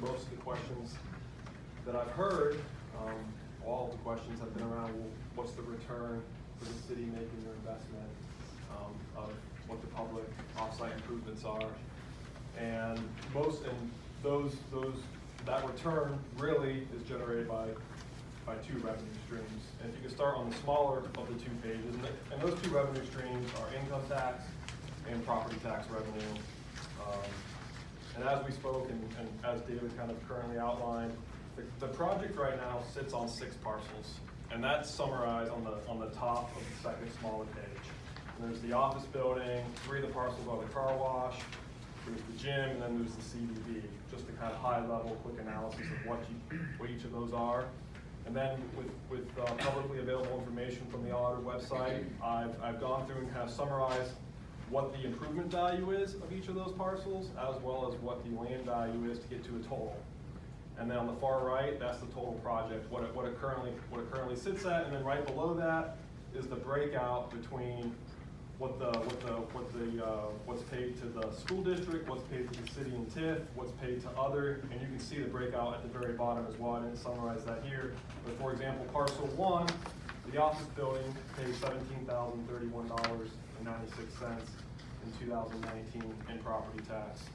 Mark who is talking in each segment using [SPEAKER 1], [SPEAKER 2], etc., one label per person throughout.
[SPEAKER 1] most of the questions that I've heard, all of the questions have been around, well, what's the return for the city making their investment, of what the public offsite improvements are, and that return really is generated by two revenue streams. And if you can start on the smaller of the two pages, and those two revenue streams are income tax and property tax revenue. And as we spoke and as David kind of currently outlined, the project right now sits on 6 parcels, and that's summarized on the top of the second smaller page. And there's the office building, 3 of the parcels are the car wash, there's the gym, and then there's the CBD. Just a kind of high-level, quick analysis of what each of those are. And then with publicly available information from the auditor website, I've gone through and kind of summarized what the improvement value is of each of those parcels, as well as what the land value is to get to a total. And then on the far right, that's the total project, what it currently sits at, and then right below that is the breakout between what's paid to the school district, what's paid to the city and TIF, what's paid to other, and you can see the breakout at the very bottom as well. I didn't summarize that here, but for example, parcel 1, the office building pays $17,031.96 in 2019 in property tax.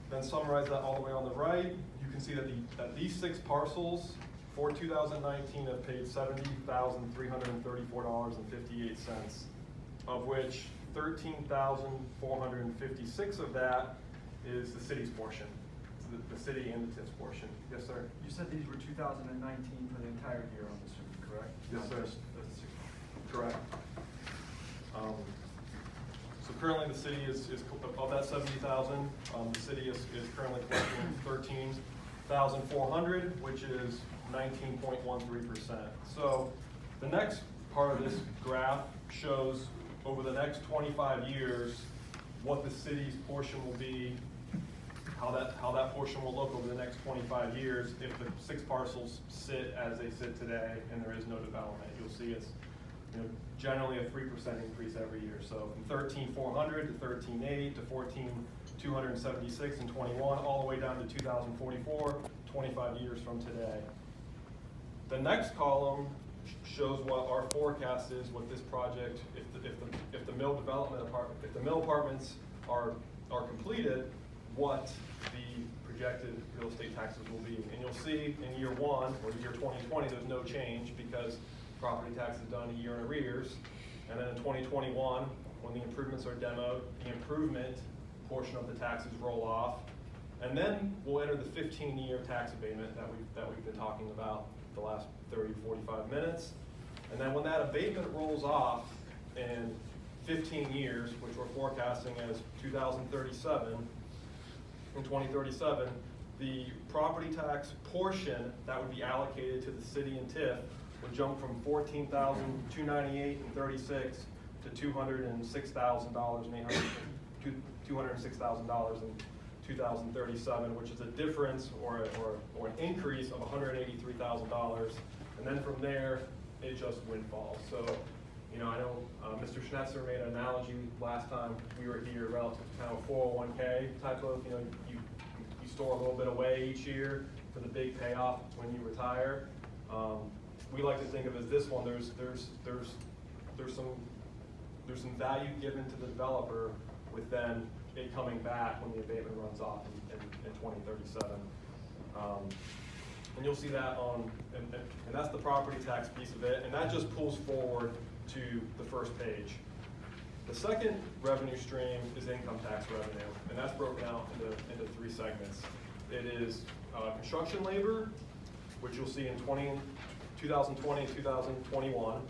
[SPEAKER 1] Then summarize that all the way on the right, you can see that these 6 parcels for 2019 have paid $70,334.58, of which 13,456 of that is the city's portion, the city and the TIF's portion. Yes, sir?
[SPEAKER 2] You said these were 2019 for the entire year on this, correct?
[SPEAKER 1] Yes,
[SPEAKER 2] Not
[SPEAKER 1] sir.
[SPEAKER 2] just the 6 months.
[SPEAKER 1] Correct. So currently the city is of that 70,000, the city is currently collecting 13,400, which is 19.13%. So the next part of this graph shows over the next 25 years what the city's portion will be, how that portion will look over the next 25 years if the 6 parcels sit as they sit today and there is no development. You'll see it's generally a 3% increase every year. So from 13,400 to 13,800 to 14,276 in 21, all the way down to 2044, 25 years from today. The next column shows what our forecast is, what this project, if the mill apartments are completed, what the projected real estate taxes will be. And you'll see in year 1 or year 2020, there's no change because property tax is done a year in arrears. And then in 2021, when the improvements are demoed, the improvement portion of the taxes roll off. And then we'll enter the 15-year tax abatement that we've been talking about the last 30, 45 minutes. And then when that abatement rolls off in 15 years, which we're forecasting as 2037, in 2037, the property tax portion that would be allocated to the city and TIF would jump from $14,298.36 to $206,000 in 2037, which is a difference or an increase of $183,000. And then from there, it just windfalls. So, I know Mr. Schnetzer made an analogy last time we were here relative to kind of a 401k type of, you store a little bit away each year for the big payoff when you retire. We like to think of it as this one. There's some value given to the developer with then it coming back when the abatement runs off in 2037. And you'll see that and that's the property tax piece of it, and that just pulls forward to the first page. The second revenue stream is income tax revenue, and that's broken out into 3 segments. It is construction labor, which you'll see in 2020 and 2021, and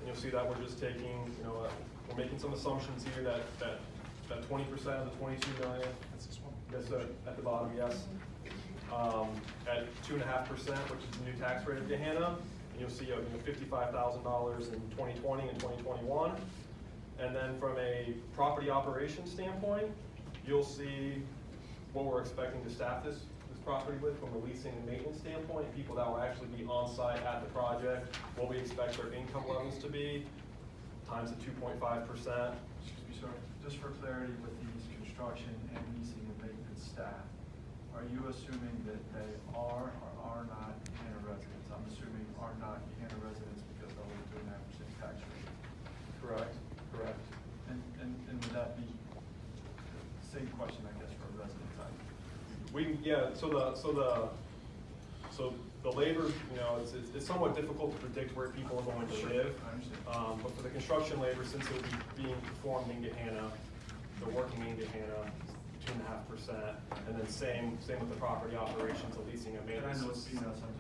[SPEAKER 1] you'll see that we're just taking, we're making some assumptions here that 20% of the 22 million.
[SPEAKER 2] That's this one.
[SPEAKER 1] Yes, sir. At the bottom, yes. At 2.5%, which is the new tax rate of Gahanna, and you'll see $55,000 in 2020 and 2021. And then from a property operations standpoint, you'll see what we're expecting to staff this property with from a leasing and maintenance standpoint, people that will actually be on site at the project, what we expect their income levels to be, times the 2.5%.
[SPEAKER 2] Excuse me, sorry. Just for clarity, with these construction and leasing and maintenance staff, are you assuming that they are or are not Gahanna residents? I'm assuming are not Gahanna residents because they'll live to a 9% tax rate.
[SPEAKER 1] Correct, correct.
[SPEAKER 2] And would that be the same question, I guess, for a resident type?
[SPEAKER 1] So the labor, you know, it's somewhat difficult to predict where people are going to
[SPEAKER 2] Sure,
[SPEAKER 1] live.
[SPEAKER 2] I understand.
[SPEAKER 1] But for the construction labor, since it would be being performed in Gahanna, they're working in Gahanna, 2.5%, and then same with the property operations, the leasing and
[SPEAKER 2] And I know it's
[SPEAKER 1] maintenance.
[SPEAKER 2] peanuts, I'm